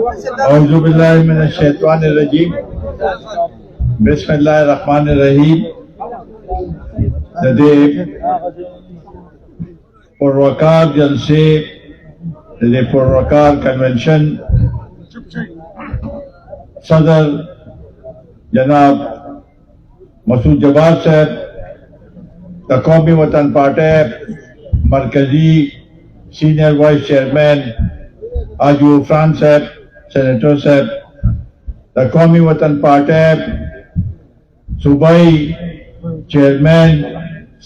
औज़ुबिल्लाहिमिनश्शैतानिर्रजीम बिस्मिल्लाहिर्रहमानिर्रहीम दे पुरवकार जलसे दे पुरवकार कन्वेंशन सदर जनाब मसूद जवाद साहब द कौमी वतन पार्टी मरकजी सीनियर वाइस चेयरमैन आजू फ्रांस साहब सेनेटर साहब द कौमी वतन पार्टी सूबाई चेयरमैन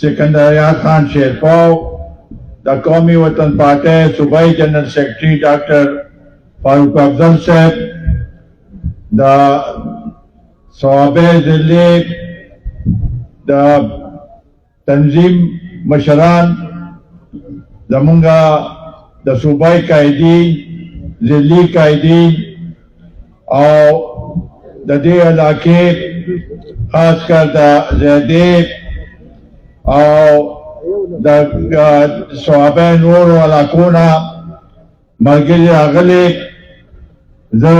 सिकंदर खान शेरपाव द कौमी वतन पार्टी सूबाई general secretary doctor Farooq Afzal साहब द सवाबे जिले द तंजीम मशरान दमुंगा द सूबाई कायदीन जिली कायदीन और दे इलाके खासकर द जयदेव और द सवाबे नूर वाला कोना मरगिल अगले जो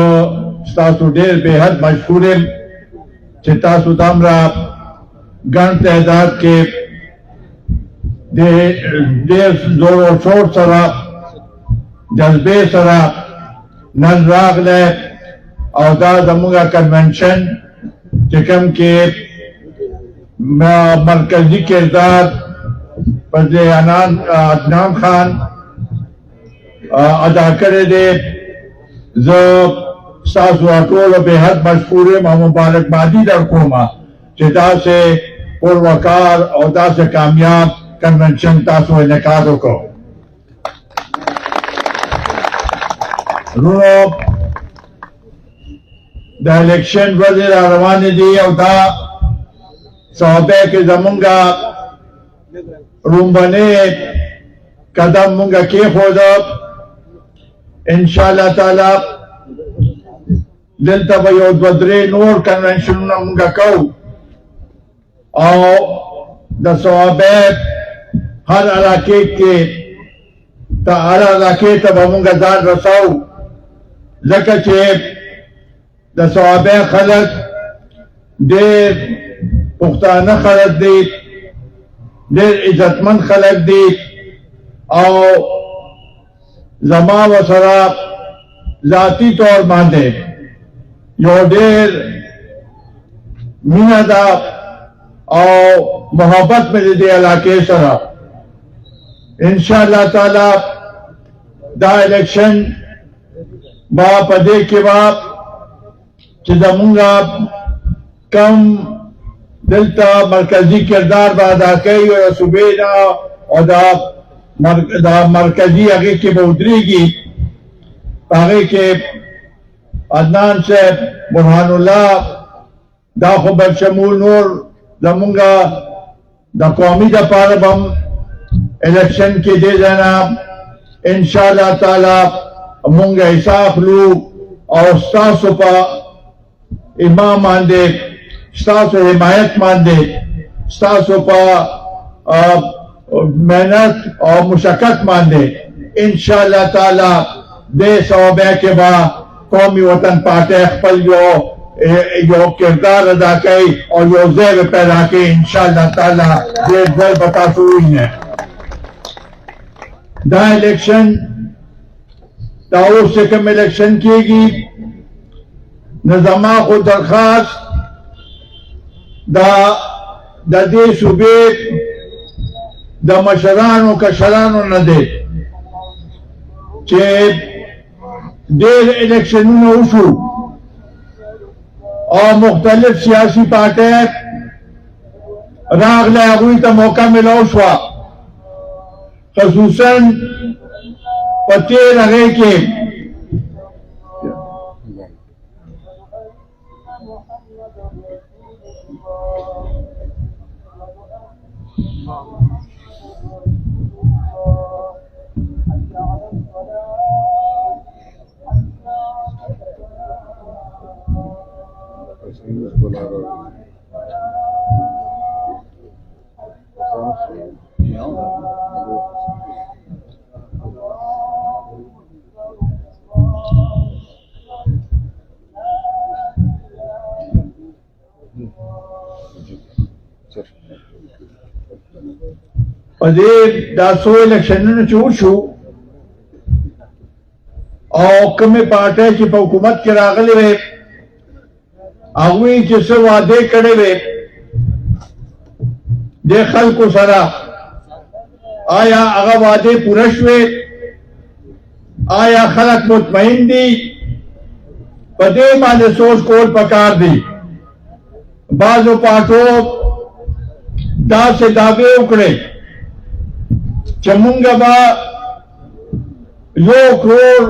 स्तासु डेर बेहद मशहूर चितासु दामरा गण तादाद के देर जोर और शोर सरा जज्बे सरा नन रागले और दमुगा कन्वेंशन चिकम के मरकजी किरदार पर अदनान खान अदा करे दे जो सासु अटोल बेहद मशहूर मुबारकबादी दरकोमा चिता से पुरवकार और से कामयाब कन्वेंशन तासु इनेकादो को रूनो द इलेक्शन वजीर रवानी दी और सौबे के जमुंगा रूम बने कदम मुंगा के खोदब इंशाल्लाह ताला दिल तबयो द्वद्रे नूर कन्वेंशन मुंगा कौ और द सौबे हर इलाके के हर इलाके तब मुंगा दान रसाऊ जका चेप द सवाबे खलक देर पुख्ताना खलक दी देर इज्जतमंद खलक दी और जमा व शराब जाती तौर मांदे यो देर मीनादा और मोहब्बत में दे इलाके शराब इंशाअल्लाह ताला दा इलेक्शन बापदे के बाप चिदमुंगा कम दिलता मरकजी किरदार बादा कई और सुबेना और दा मरकजी आगे के बहुदरीगी आगे के अदनान से बुरहानुल्लाह दाखो बशमूल नूर दमुंगा द कौमी द पारबम इलेक्शन के दे देना इंशाअल्लाह ताला मुंगा हिसाब लू और सासुपा इमाम मानदे सासु हिमायत मानदे सासुपा मेहनत और मुशक्कत मानदे इंशाअल्लाह ताला दे सौबे के बाद कौमी वतन पार्टी खपल यो किरदार अदा कई और यो ज़ेब पैदा के इंशाअल्लाह ताला देर देर बता हुई है दा इलेक्शन दाऊद से कम इलेक्शन किएगी नजमा को दरखास्त दे सूबे द मशरानो का शरानो न दे चे देर इलेक्शन में उठू और मुख्तलिफ सियासी पार्टी राग हुई तो मौका मिला उसवा खसूसन पते लगे के په دې دا څو الیکشنونه چې وشو او کومې پارټۍ چې په حکومت کې راغلې وې هغوی چې څه وعدې کړې وې د خلکو سره آیا هغه وعدې پوره شوې آیا خلک مطمئن دي په دې باندې سوچ کول پکار دي بعضو پارټو داسې دعوې وکړې چې مونږ به 1 کروڑ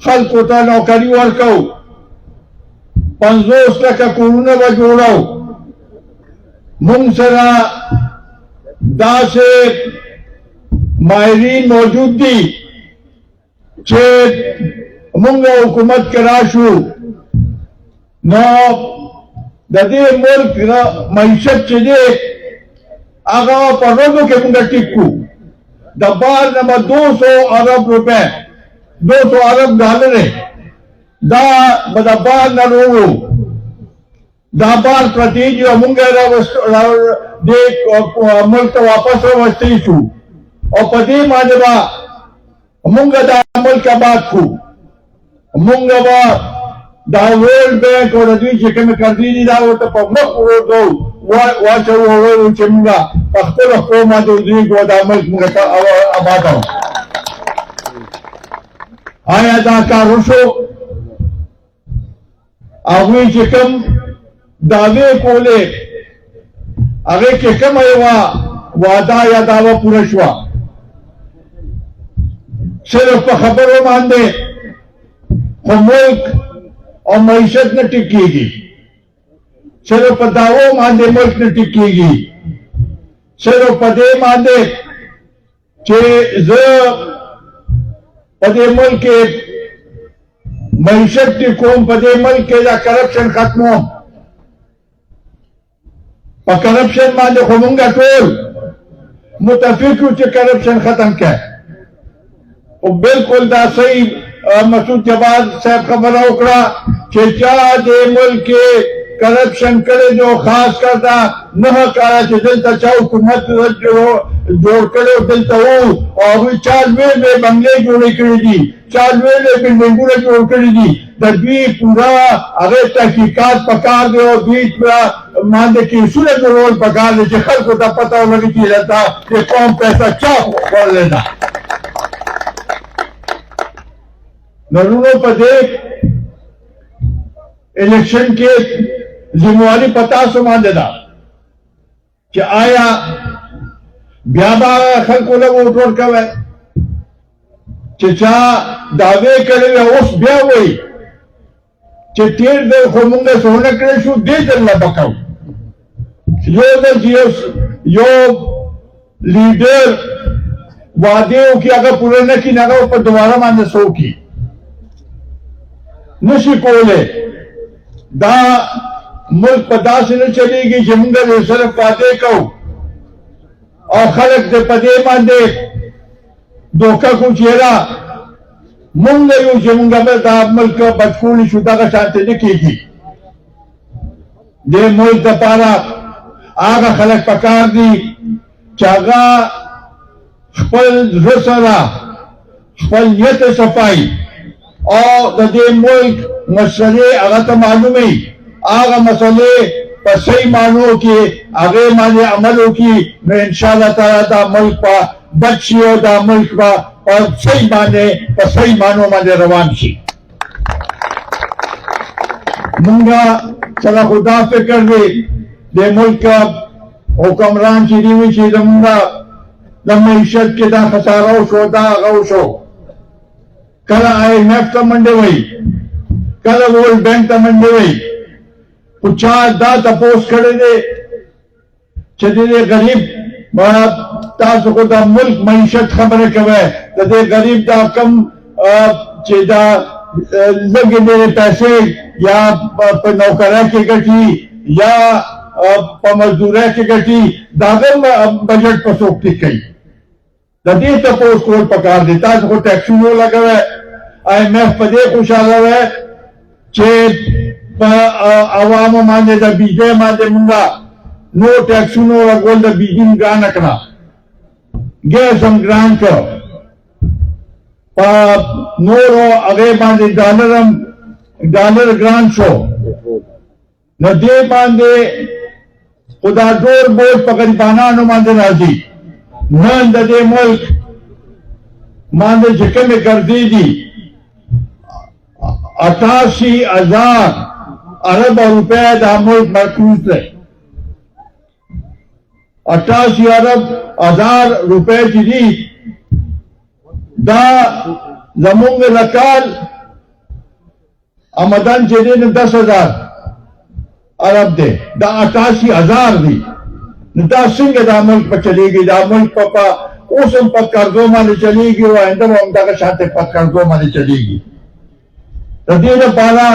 خلکو ته نوکري ورکوو 50 لکه کورونه به جوړو مونږ سره داسې ماهرین موجود دي چې مونږ حکومت کې راشو نو د دې ملک معیشت چې دی هغه په ورځو کې مونږ ټیک کړو د بار نه به 200 ارب روپے 200 ارب ډالر دا به د بار نه وروړو دا بار پرتی دی مونږ دې ملک ته واپس راوستلی شو او په دې باندې به مونږ دا ملک آباد کړو مونږ به دا ورلډ بینک او د دوی چې کومې قرضې دي دا ورته په مخ واچوو چې مونږ په خپلو پښو باندې ودرېږو او دا ملک مونږ ته آباد آیا دا کار وشو هغوی چې کوم دعوې کولې هغې کې کومه یوه وعده یا دعوه پوره شوه صرف په خبرو باندې خو ملک او معیشت نه ټیک کېږي صرف په دعوو باندې ملک نه ټیک کېږي صرف په دې باندې چې زه په دې ملک کې معیشت ټیکوم په دې ملک کې دا کرپشن ختموم په کرپشن باندې خو مونږ ټول متفق یو چې کرپشن ختم کړي او بالکل دا صحیح مسعود جبار صاحب خبره وکړه چې چا دې ملک کې کرپشن کړی جو خاص کر دا نه کاره چې دلته چا حکومت جوړ کړی دلته وو او هغوی چا لوی بنګلې جوړې کړي دي چا لوی بلډینګونه جوړ کړي دي د دوی پوره هغې تحقیقات پکار دی او دوی باندې کیسونه جوړول پکار دی چې خلکو ته پته ولګي چې دلته د قوم پیسه چا خوړلې ده نو وروڼو په دې الیکشن کې ذمہواری په تاسو باندې ده چې آیا بیا به خلکو له ووټ ورکوئ چې چا دعوې کړې وې اوس بیا وایي چې تېر ځل خو مونږ څه ونه کړی شو دې ځل به کوو یو ځل چې یو لیډر وعدې وکړي هغه پوره نه کړي نو هغه په دوباره باندې څه وکړي نشي کولی دا ملک په داسې نه چلېږي چې مونږ د صرف وعدې کوو او خلک دې په دې باندې دوکه کړو چې یاره مونږ یو چې مونږ به دا ملک بچ شو دغه شانتې نه کېږي دې ملک دپاره هغه خلک پکار دي چې هغه خپل زړه سره خپل نیت صفایي او د دې ملک مسلې هغه ته معلومې هغه مسلې په صحیح معنو کې هغې باندې عمل وکړي نو انشاءالله تعالی دا ملک به بچ شي او دا ملک به په صحیح باندې په صحیح معنو باندې روان شي مونږ سره خو دا فکر دی د ملک حکمران چې دي وي چې زمونږ د معیشت کې دا خساره وشو دا هغه وشو کله IMF ته منډې وایي کله ورلډ بینک ته منډې وایي خو چا دا تپوس کړی دی چې د دې غریب تاسو خو د ملک معیشت خبرې کوئ د دې غریب دا کم چې دا لږې ډېرې پیسې یا په نوکرۍ کې ګټي یا په مزدورۍ کې ګټي د هغه بجټ په څوک ټیک کوي د دې تپوس کول پکار دی تاسو خو ټیکسونه ولګوئ IMF په دې خوشحاله وی چې په عوامو باندې د بجلی باندې مونږه نو ټیکسونه ولګول د بجلی ګرانه کړه ګیس هم ګران کړ په نورو هغې باندې ډالر ګران شو نو دې باندې خو دا ډور بوج په غریبانانو باندې راځي نن د دې ملک باندې چې کومې قرضې دي 88,000 ارب روپے دا ملک مرکوز ہے 88,000 روپے چی دی دا زمونگ لکال آمدن چی دی 10,000 ارب دے دا 88,000 دی دا سنگ دا ملک پا چلی گی دا ملک پا اوسم پا قرضوں مانے چلی گی و اندر امدہ کا شانتے پا قرضوں مانے چلی گی ردیل پالا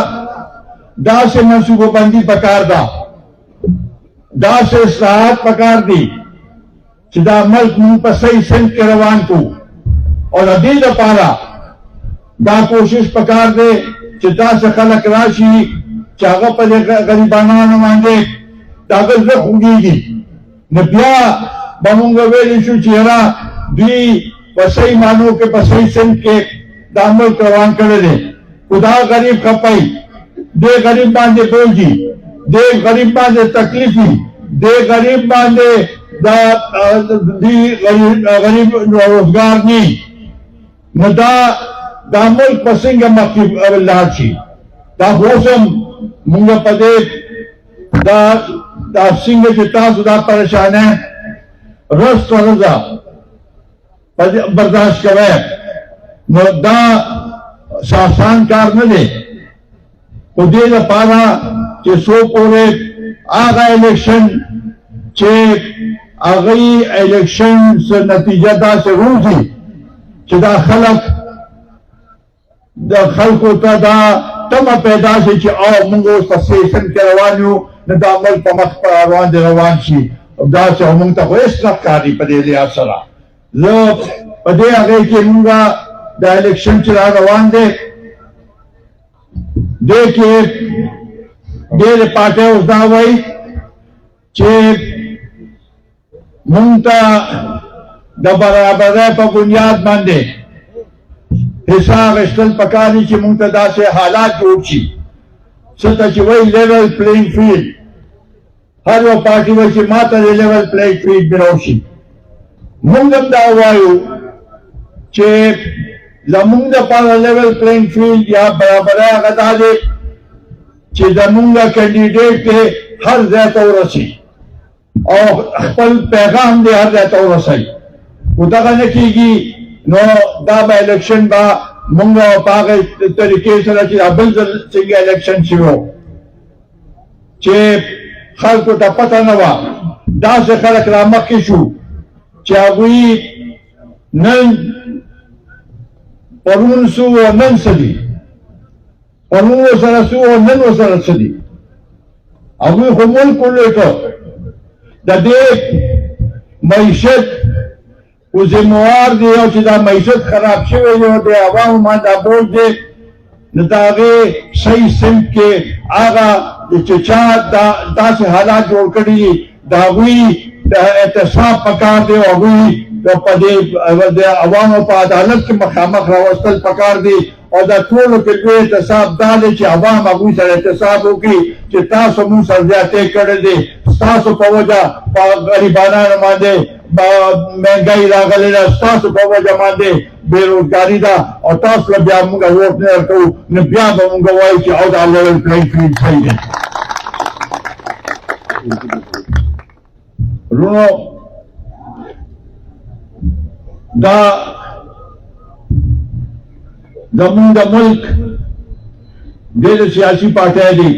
دا سے منصوبہ بندی پکار دا سے اصلاحات پکار دی چی دا ملک من پا صحیح سمت کے روان کو اور ردیل پالا دا کوشش پکار دے چی دا سے خلق راشی چاگا پا غریبانان مانگے دا غزل خونگی گی نبیا بمونگا ویلی شو چیرا دوی پا صحیح مانو کے پا صحیح سمت کے دا ملک روان کردے خدا غریب کپائی دے غریب باندے بوجی دے غریب باندے تکلیفی دے غریب باندے غریب روزگار نی دا ملک پسنگ مقیب اللہ چی دا خوصم منگا پدیت دا سنگ جتاسو دا پریشان ہے رست و رضا برداشت کرے دا ساسان کار نہ دے خودی لپارا چی سو پورے آغا الیکشن چی آغای الیکشن سے نتیجہ دا سے روزی چی دا خلقو تا دا تم پیدا سے چی آو منگو سسیسن کے روانیو ندا ملک پا مخ پر روان دے روان شی دا سے منگتا خو اسنف کاری پدے لیا سرا پدے آغای کی منگا دا الیکشن چلا روان دے دیکھئے دیر پاتے اس دعوی چے منگتا دا برابر پا بنیاد ماندے حساب اشتل پکانی چی منگتا دا سے حالات جوڑ چی ستا چی وی لیول پلینگ فیلڈ ہر وہ پارٹی وی چی ماتا دے لیول پلینگ فیلڈ بنوشی منگم دعویو چے زمونگ دا پارا لیول پلینگ فیلڈ یا برابر اغدا دے چی زمونگ دا کینڈیڈیٹ دے ہر زیادہ ہو رسی اور اخپل پیغام دے ہر زیادہ ہو رسی اتاقا نکی گی نو دا با الیکشن با مونگا و پاگے طریقے سر چی ابل سنگی الیکشن شیو چی خلقو تا پتہ نوا دا سے خلق رامک کشو چی اگوی نن پرون سو و نن سدی پرون و سر سو و نن و سر سدی اگوی خمول کلے تو دا دیکھ معیشت و زموار دی او چی دا معیشت خراب شوئے جو دے عوام مان دا بوجھ دے نداغے صحیح سمت کے آغا چچا دا سے حالات جوڑ کری داغوی احتساب پکار دے اگوی عوام پا عدالت کے مخامخ راوستل پکار دی اور دا طولو کے لئے احتساب دالے چی عوام اگوی سر احتساب ہوگی چی تاسو مون سر زیادے کردے دے تاسو پا وجہ پا غریبانہ نماندے مہنگائی راغلے دا تاسو پا وجہ ماندے بے روزگاری دا اور تاسو لبیا مونگا ووٹ نے رکھو نبیا با مونگا وائی چی او دا لیول پلینگ فیلڈ صحیح دے رونو دا زمون دا ملک دیر سیاسی پارٹیاں دی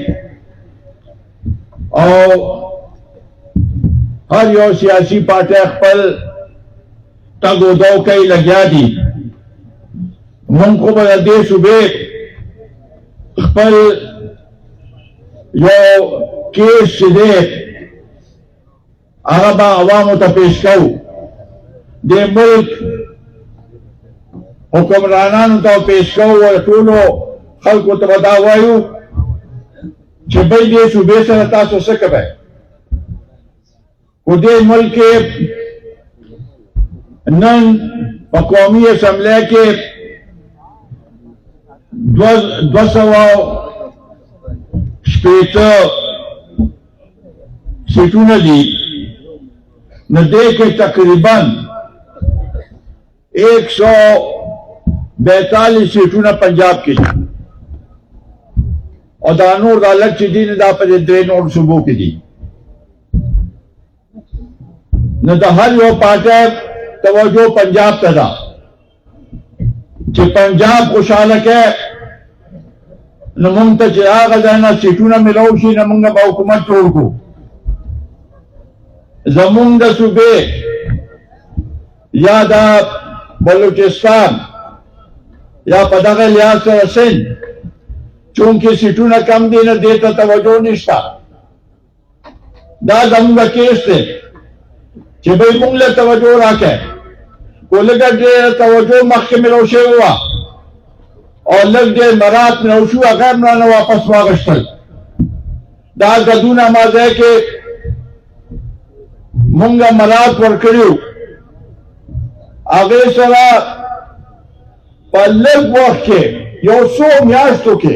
اور ہر یو سیاسی پارٹیاں خپل تگ و دو کئی لگیا دی من کو بدا دے صوبے خپل یو کیس دے آغا با عوامو تا پیش کھو دے ملک حکمرانانو تا پیش کھو و طولو خلقو تا بداوائیو چھ بھئی دے صوبے سر تاسو سکب ہے و دے ملک नन कौमी असम्बली के 200 सीटों ने दी न दे के तकरीबन 142 सीटों ने पंजाब की और दानूर अलग चीजी ने दा पर द्रेन और सुबह की दी न तो हर यो पार्टी तवज्जो पंजाब तदा कि पंजाब खुशहाल है न मुंग चिराग ना सीटों न मिलोशी न मुंग हुकूमत तोड़ को जमुंग सूबे या दा बलूचिस्तान या पदक लिहाज से सिंध चूंकि सीटों न कम दी न देता तवज्जो निष्ठा दा जमुंग केस थे कि भाई मुंगले तवज्जो रखे को लगा दे तवज्जो मक्के में रोशे हुआ और लग दे मरात में रोशु अगर ना वापस वागस्टल दाल गदू नमाज है कि मुंगा मरात पर करियो आगे सरा पल्लक वक्त के यो सो म्यास्तों के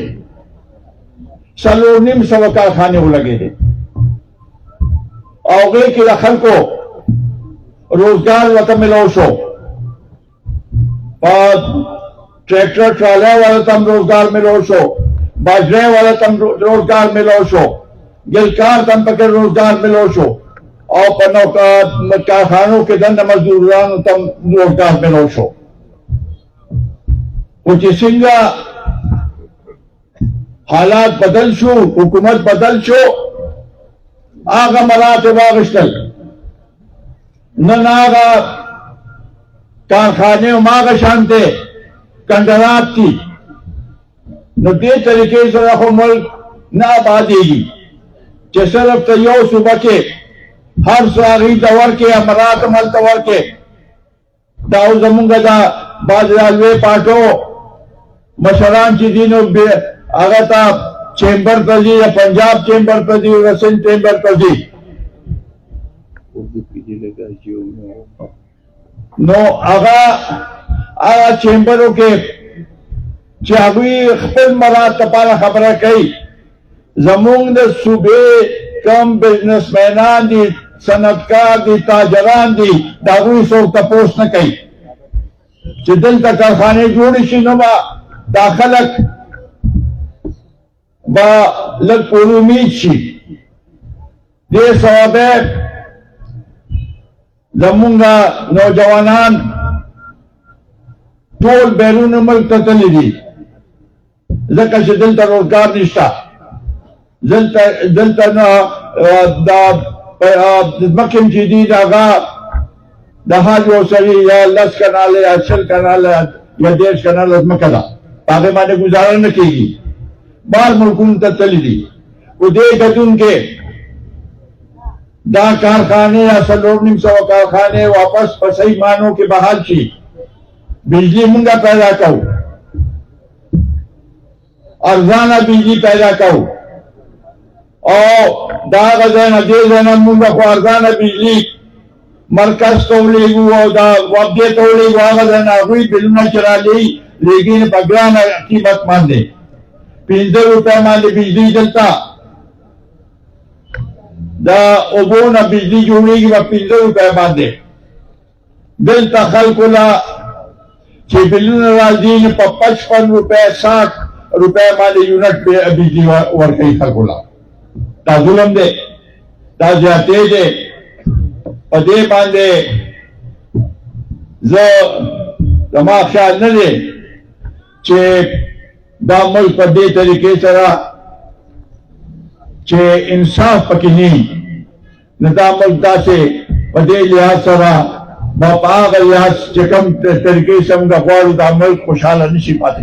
सलोनिम सबका खाने को लगे थे आगे के दखल को रोजगार वतन मिलोशो और ट्रैक्टर ट्राले वाला तम रोजगार मिलोशो बाजरे वाला तम रोजगार मिलोशो गिलकार तम पकड़ रोजगार मिलोशो और पन्नों का कारखानों के दंड मजदूरान तम रोजगार मिलोशो कुछ सिंगा हालात बदल शो हुकूमत बदल शो आगा मराते वागस्टल न नागा कारखाने मागा शांते कंडरात थी न दे तरीके से रखो मुल्क न आबादेगी कि सिर्फ तैयो सुबह के हर सारी दवर के अमरात मल तवर के दाऊ जमुंगा दा बाजरालवे पाटो मशरान चीजीनो आगता चेंबर तजी या पंजाब चेंबर तजी या सिंध चेंबर तजी नो आगा चेंबरों के चाबी खपल मरा तपाला खबर कई जमुंग ने सूबे कम बिजनेसमैनान दी सनतकार दी ताजरान दी दागुई सो तपोस न कई जिदल तक कारखाने जोड़ी शिनुमा दाखलक बा लग उम्मीद शी दे सवाबे जमुंगा नौजवानान टोल बैरून मुल्क ततली दी जका से दिलता रोजगार निष्ठा दिलता ना मक्किम चीदी दागा दहा जो सही या लस कनाले या सल कनाले या देश कनाले मकदा ताकि माने गुजारा न कीगी बार मुल्कुन ततली दी वो दे गदुन के दा कारखाने या सलोनिम सौ कारखाने वापस सही मानों के बहाल की बिजली मुंगा पैदा करो अर्जाना बिजली पैदा करो और दाग देना दे देना मुंगा को अर्जाना बिजली मरकज तोड़े और दा वाद्य तोड़े वागा देना हुई बिलना चला ली लेकिन बगराना कीमत मान दे 15 रुपए मान दे बिजली जलता दा ओबोना बिजली जोड़ेगी वह 15 रुपए मान दे बिल तखल कोला कि बिलन राजी ने 55 रुपए 60 रुपए माले यूनिट पे बिजली वर्क ही खलकोला ता जुलम दे ता जाते दे पदे बांधे जो तमा ख्याल न दे चे दा मुल्क पदे तरीके सरा चे इंसाफ पकिनी न दा मुल्क दा से पदे लिहाज सरा बापाग लिहाज चे कम तरीके से उनका ख्वाल दा मुल्क खुशहाल निशी पाते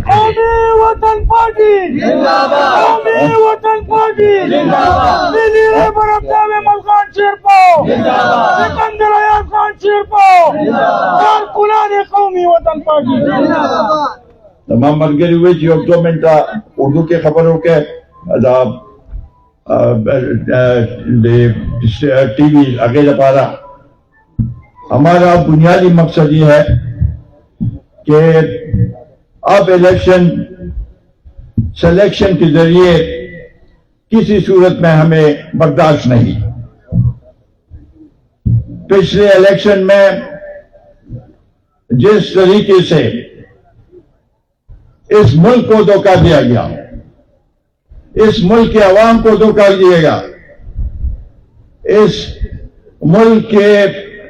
वतन पार्टी जिंदाबाद वतन पार्टी जिंदाबाद दिल्ली लेबर अब्दावे मलकान शेरपो जिंदाबाद सिकंदर अयाज खान शेरपो जिंदाबाद कारकुनाने कौमी वतन पार्टी जिंदाबाद तमाम मरगरी हुए जो 2 मिनट उर्दू के खबरों के टीवी आगे लपारा हमारा बुनियादी मकसद ये है कि अब इलेक्शन सिलेक्शन के जरिए किसी सूरत में हमें बर्दाश्त नहीं। पिछले इलेक्शन में जिस तरीके से इस मुल्क को धोखा दिया गया, इस मुल्क के अवाम को धोखा दिएगा, इस मुल्क के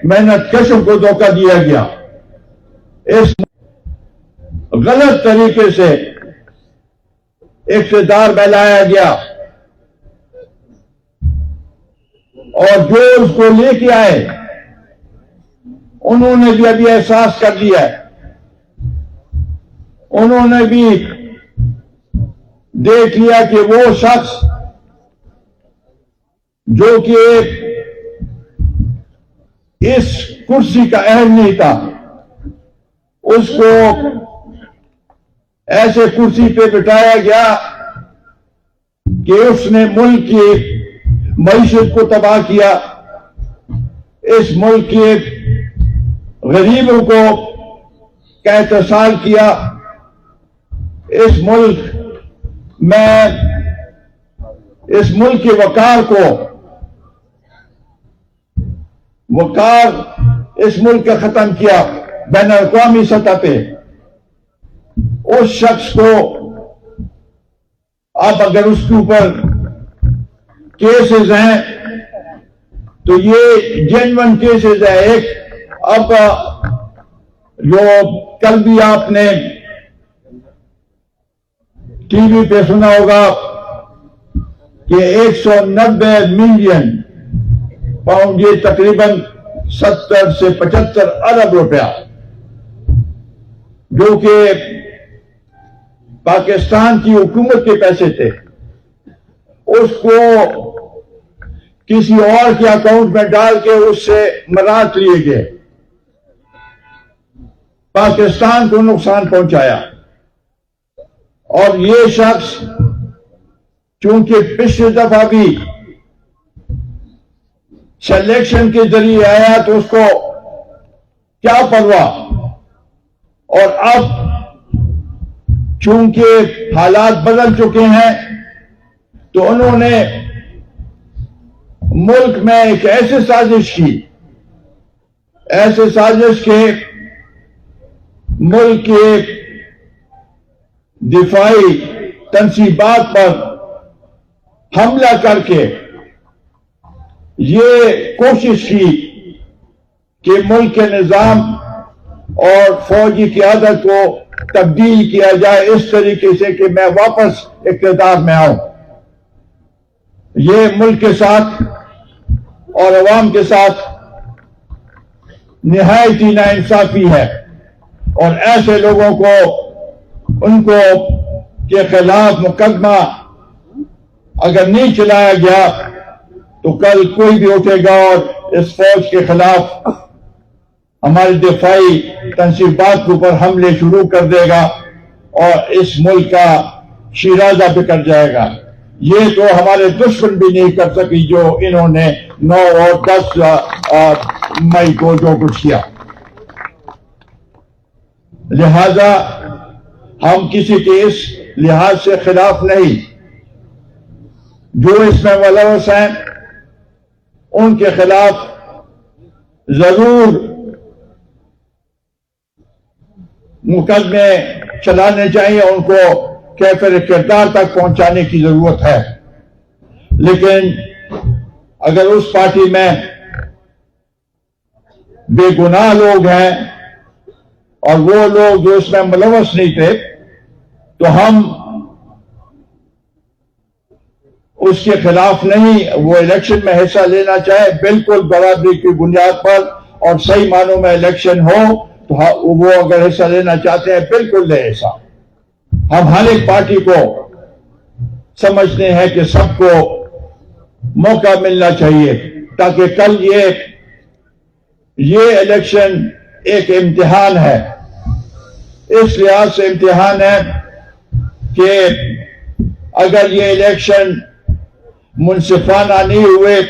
मेहनत कशों को धोखा दिया गया, इस गलत तरीके से इख्तियार में लाया गया और जो उसको लेके आए उन्होंने भी अभी एहसास कर लिया है, उन्होंने भी देख लिया कि वो शख्स जो कि इस कुर्सी का अहल नहीं था, उसको ऐसे कुर्सी पे बिठाया गया कि उसने मुल्क की मईशत को तबाह किया, इस मुल्क के गरीबों को एहतसाल किया, इस मुल्क के वकार इस मुल्क का खत्म किया बैन अक़वामी सतह पे। उस शख्स को अब अगर उसके ऊपर केसेस हैं तो ये जेन्युइन केसेस है। एक अब जो कल भी आपने टीवी पे सुना होगा कि 190 मिलियन पाउंड, ये तकरीबन 70 से 75 अरब रुपया, जो कि पाकिस्तान की हुकूमत के पैसे थे, उसको किसी और के अकाउंट में डाल के उससे मरात लिए गए, पाकिस्तान को नुकसान पहुंचाया। और ये शख्स चूंकि पिछली दफा भी सिलेक्शन के जरिए आया तो उसको क्या परवाह, और अब चूंकि हालात बदल चुके हैं तो उन्होंने मुल्क में एक ऐसी साजिश की, ऐसे साजिश के मुल्क के दिफाई तंसीबात पर हमला करके ये कोशिश की कि मुल्क के निजाम और फौजी क़यादत को तब्दील किया जाए इस तरीके से कि मैं वापस इक़्तिदार में आऊं। ये मुल्क के साथ और अवाम के साथ निहायत ही नाइंसाफी है, और ऐसे लोगों को उनको के खिलाफ मुकदमा अगर नहीं चलाया गया तो कल कोई भी उठेगा और इस फौज के खिलाफ हमारे दिफाई तंसीबात के ऊपर हमले शुरू कर देगा और इस मुल्क का शिराजा बिखर जाएगा। ये तो हमारे दुश्मन भी नहीं कर सकी जो इन्होंने 9 और 10 मई को जो कुछ किया। लिहाजा हम किसी के इस लिहाज से खिलाफ नहीं, जो इसमें मुलव्वस हैं उनके खिलाफ जरूर मुकदमे चलाने चाहिए, उनको कैफिर किरदार तक पहुंचाने की जरूरत है। लेकिन अगर उस पार्टी में बेगुनाह लोग हैं और वो लोग जो इसमें मुलव्वस नहीं थे तो हम उसके खिलाफ नहीं, वो इलेक्शन में हिस्सा लेना चाहे बिल्कुल बराबरी की बुनियाद पर और सही मानों में इलेक्शन हो तो वो अगर हिस्सा लेना चाहते हैं बिल्कुल ले हिस्सा। हम हर एक पार्टी को समझते हैं कि सबको मौका मिलना चाहिए ताकि कल ये इलेक्शन एक इम्तिहान है। इस लिहाज से इम्तिहान है कि अगर ये इलेक्शन मुनसिफाना नहीं हुए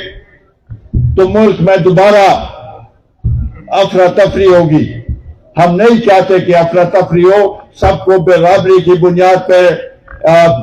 तो मुल्क में दोबारा अफरा तफरी होगी। हम नहीं चाहते कि अफरा तफरी हो। सबको बराबरी की बुनियाद पर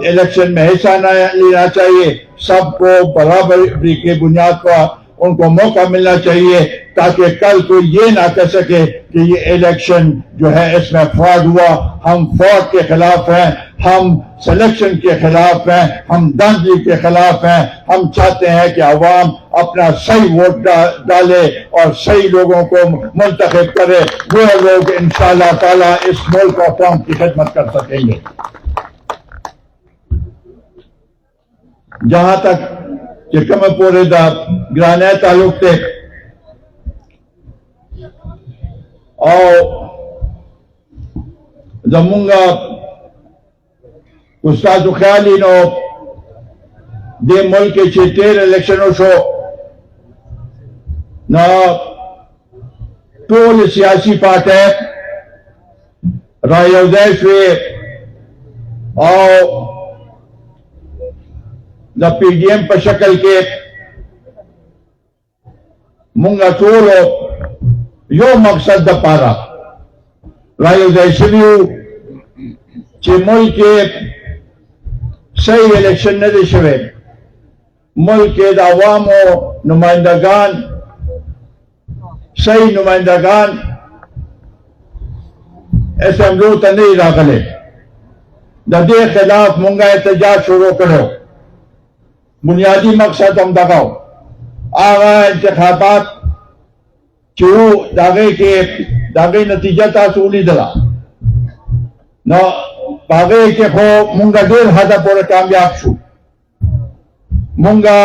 इलेक्शन में हिस्सा लेना चाहिए। सबको बराबरी की बुनियाद पर उनको मौका मिलना चाहिए, ताकि कल कोई ये ना कह सके कि ये इलेक्शन जो है इसमें फ्रॉड हुआ। हम फ्रॉड के खिलाफ हैं, हम सिलेक्शन के खिलाफ हैं, हम धांधली के खिलाफ हैं। हम चाहते हैं कि अवाम अपना सही वोट डाले और सही लोगों को मुंतखब करे। वो लोग इंशाअल्लाह ताला इस मुल्क और कौम की खिदमत कर सकेंगे। जहां तक चिकमपुर ग्राने तालुक थे और जमुंगा उस्ताद ख्याल नो दे मुल्क के चेतेर इलेक्शनों शो ना टोल सियासी पार्टी रायोदेश और द पीडीएम पर शक्ल के मुंगा टोलो यो मकसद द पारा रायोदेशव्यू चे मुल्क के सही इलेक्शन न दिशवे मुल्क के अवामो नुमाइंदगान सही नुमाइंदगान असेंबली तनी रागले दे खिलाफ मुंगा एहतजाज शुरू करो। बुनियादी मकसद हम दगाओ आगा इंतखाबात चू दागे नतीजा तासूली दला न बागे के खो मुंगा देर हादा पूरे कामयाब शू मुंगा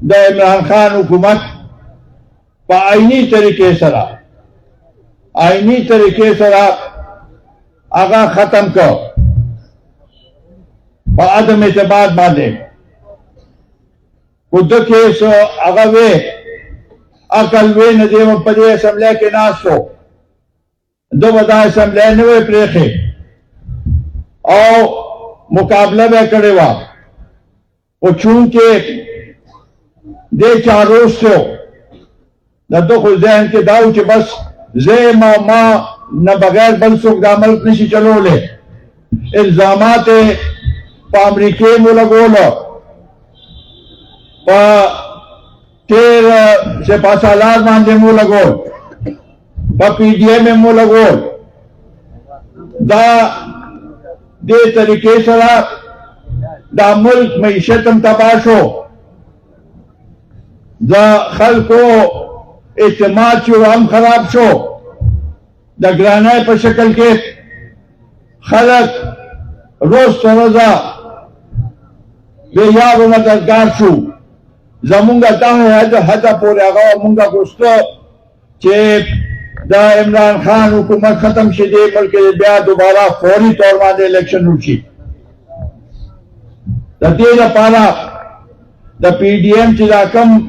द इमरान खान हुकूमत आईनी तरीके सरा आगा खत्म कर आदम एतमाद माने खुद केस अगवे अकल वे नदीम पदे असम्बली के नासो दो बदा असम्बली नवे प्रेखे और मुकाबला में करेवा वो चूंकि दे चार रोज से दो खुद जहन के दाऊ के बस जे माँ न बगैर बंसुख दामल निशी चलो ले इल्जामात अमरीके मुलगोलो तेर से पासालार मांझे मुंह लगो पीडीएम में मुंह लगो दा दे तरीके सरा दा मुल्क मईशतम तबाशो दा खल को इत्तेमाद चो हम खराब शो दा ग्रानाए पर शक्ल के खलक रोज सरोजा बेयाब मददगार शू जमुंगा हदा पूरे आगा मुंगा गुस्तो चे दा इमरान खान हुकूमत खत्म शिदे मुल्क ब्या दोबारा फौरी तौर पर इलेक्शन उठी तेज पारा द पीडीएम चिदा कम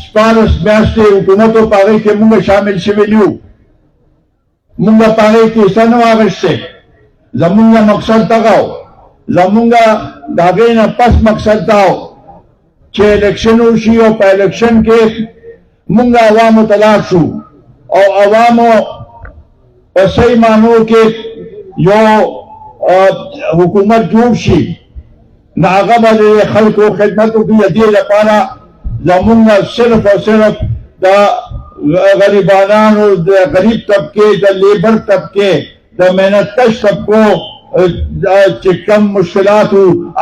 स्पारस ब्यास्ते हुकूमतों पागे के मुंगा शामिल शिविलियू मुंगा पागे के सनवागश से जमुंगा मकसद तगाओ जमुंगा दागे न पस मकसद दाओ छे इलेक्शन उशी और पर इलेक्शन के मुंगा अवाम तलाशू और अवामो और सही मानो के यो हुकूमत जूबशी नागब खल को खिदमतों की अदील पारा जमुंगा सिर्फ और सिर्फ द गरीबानान और गरीब तबके द लेबर तबके द मेहनत कश सबको चिकम मुश्किलात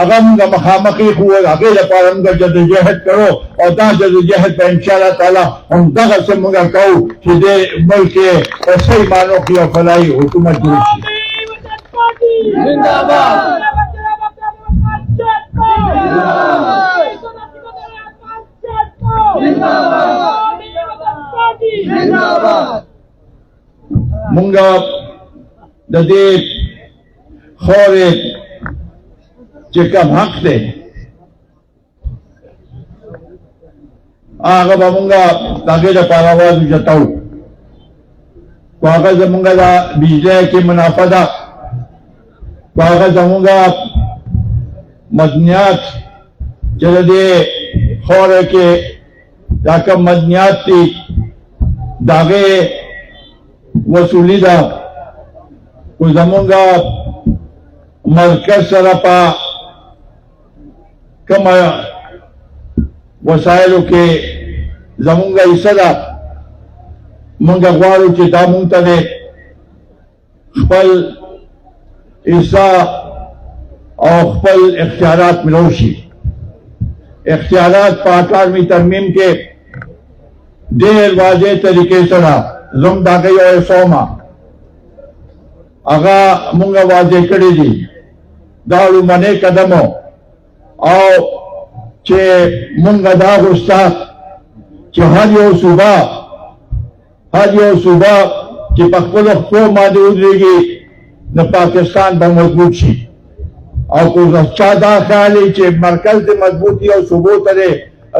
अगम मखामकी हुए आगे पारम का जदोजहद करो और दा जदोजहद पर इंशाअल्लाह ताला हम दगा से मुंगा कहूँ कि दे मुल्क के सही मानों की और फलाई हुकूमत मुंगा दे खोरे चिकम हक थे आगा बामुंगा ताकि दा पारावाज जताऊ कागज जमुंगा दा बिजली के मुनाफा दा कागज जमुंगा मदनियात चल दे खोरे के ताकि मदनियात थी दागे वसूली दा को जमूंगा मरकज सरपा कम वसाइलों के जमूंगा हिस्सा मंगा गवारू के दामों तले खपल हिस्सा और खपल इख्तियारात मिलोशी इख्तियारात पार्टनर तरमीम के देर वाजे तरीके से जम दागे और सोमा आगा मुंगा वाजे कड़ी दी दारू मने कदमों और चे मुंगा दा गुस्सा चे हरियो सुबह चे पक्को को मादे उदरेगी न पाकिस्तान पर मजबूत सी और कुछ अच्छा दा ख्याली चे मरकज से मजबूती और सुबह तरे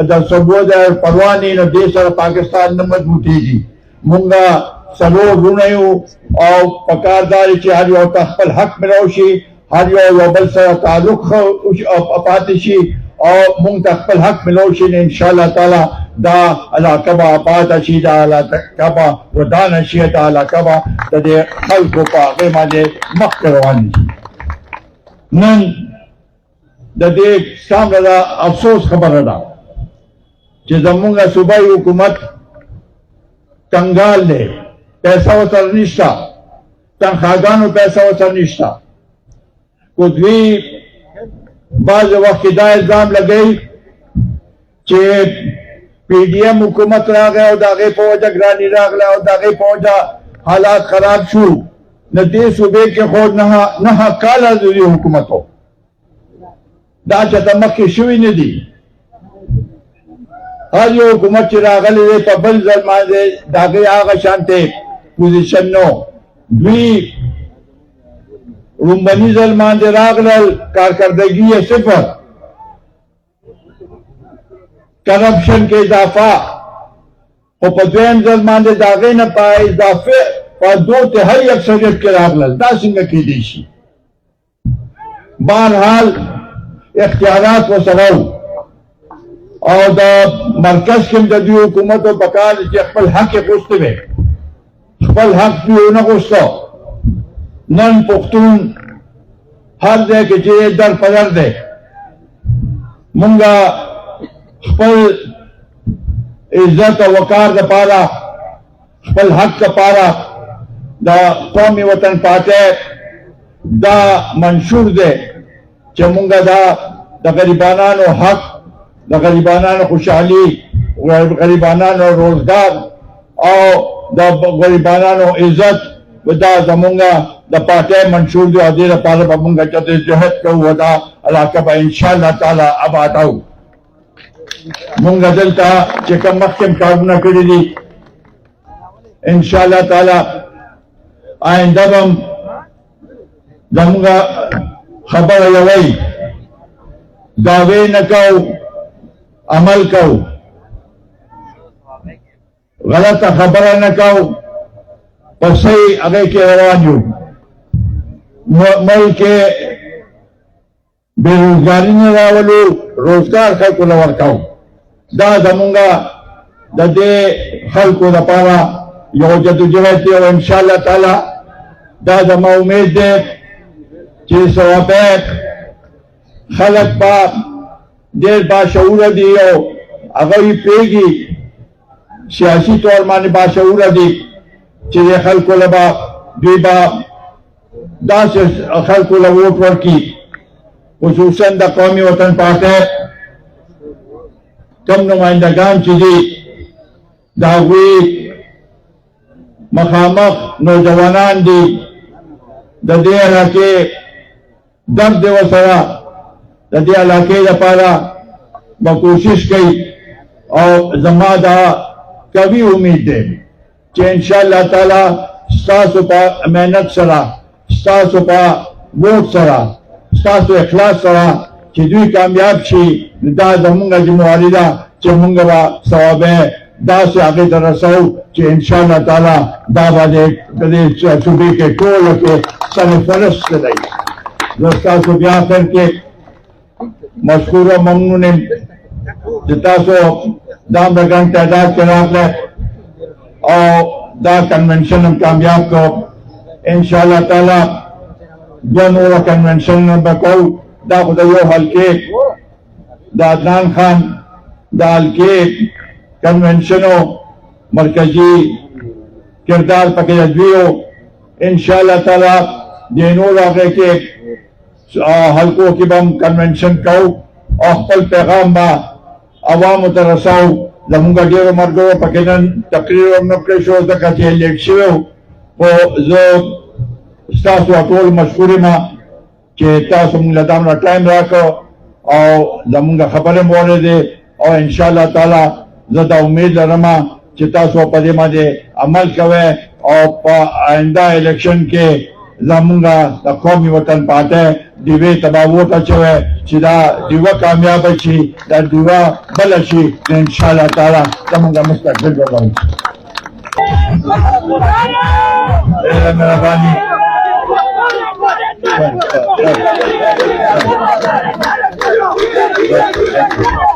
द सबोद परवानी न देश और पाकिस्तान न मजबूती जी मुंगा सरो रुनयू और पकारदारी चे हरियो तखपल हक मिलोशी हरियो वबल से ताल्लुक अपातिशी और मुंग तखपल हक मिलोशी ने इंशाअल्लाह ताला दा अला कबा आबाद अशीदा अला कबा वदान अशीदा अला कबा तदे खल्को पागे माने मक्करवानी नन दे सामने अफसोस खबर रहा कि जमुंगा सूबाई हुकूमत कंगाल ने पैसा वसल निश्ता तनख्वाहगान पैसा वसल निश्ता कुछ भी बाज वक्त इल्जाम लगे कि पीडीएम हुकूमत रह गए और दागे पहुंचा ग्रानी रह गया और दागे पहुंचा हालात खराब शू न दे सूबे के खोद नहा काला जुरी हुकूमत हो दा चतमक की शुई ने दी हर ये हुकूमत चिरागल रे पबल जलमा दे दागे आगा शांते पोजीशन नो द्वी रुम्बनी जलमान दे रागल कारकर्दगी है सिफर करप्शन के इजाफा और पदवेन जलमान दे दागे न पाए इजाफे और 2/3 अक्सरियत के रागल दा सिंह की देशी बहरहाल इख्तियारात व सराउ और मरकज के मददी हुकूमत और बकार खपल हक गुस्ते में खपल हक भी होना गुस्सा नन पुख्तून हर दे के जे दर पदर दे मुंगा खपल इज्जत और वकार द पारा खपल हक का पारा दा कौमी वतन पाते दा मंशूर दे चे मुंगा दा गरीबाना हक द गरीबाना खुशहाली गरीबाना रोजगार और द गरीबाना इज्जत वदा जमुंगा द पाटे मंशूर जो अदीर पाल बमुंगा जद जहद को वदा अलाका बा इंशाअल्लाह ताला अब आताऊ मुंगा दलता चेकम मखम काबना करी दी इंशाअल्लाह ताला आइंदा बम जमुंगा खबर यवई दावे न कहो अमल कहो गलत खबर न कहो और सही अगे के रवाजू मल के बेरोजगारी ने रावलू रोजगार खल को लवर कहो दा दमुंगा दे खल को दपारा यो जदुजहद और इंशाअल्लाह ताला दा दमा उम्मीद दे कि सवाबैक खलक बा देर बाशऊर दियो अगर ये पेगी सियासी तौर माने बाशऊर दी चिरे खल को लबा द्वीबा दास खल को वोट वर्की खुसूसन द कौमी वतन पार्टी कम नुमाइंदगान चीजी दावी मखामक नौजवानान दी दे के दर्द वसरा दे इलाके दपारा बकोशिश की और जमादा कभी उम्मीद दे कि इंशाअल्लाह ताला सासुपा मेहनत सरा सासुपा वोट सरा सासु इखलास सरा चिदुई कामयाब छी दा जमुंगा जिम्मेवारीदा चमुंगा सवाबे दा से आगे तरह सौ कि इंशाअल्लाह ताला दा बाजे कदे सूबे के टोल के सरफरस से रही दोस्ता सु ब्याह करके मशकूर ममनून जिता सो दाम रगन तादाद के रात او دا کنونشن هم کامیاب کو انشاءاللہ تعالی دونوں کنونشن بکو دا خدای یو حلقه دا عدنان خان دا حلقه کنونشنو مرکزی کردار پکې ادویو انشاءاللہ تعالی دینو راغې کې حلقو کې بم کنونشن کو او خپل پیغام با عوامو ته رساو زمونږ ډېرو مرګو پکې نن تقریر هم نه پرې شو ځکه چې لیټ شوی و خو زه ستاسو ټول مشکور یم چې تاسو موږ له دا ټایم راکړو او زمونږ خبرې مو واورېدې او انشاءالله تعالی زه دا امید لرم چې تاسو په دې باندې عمل کوئ او په آینده الیکشن کې زمونږ د قومي وطن پارټۍ ډیوې ته به ووټ اچوئ چې دا ډیوه کامیابه شي دا ډیوه بله شي نو انشاءالله تعالی زمونږ مستقبل به به مهرباني Thank you.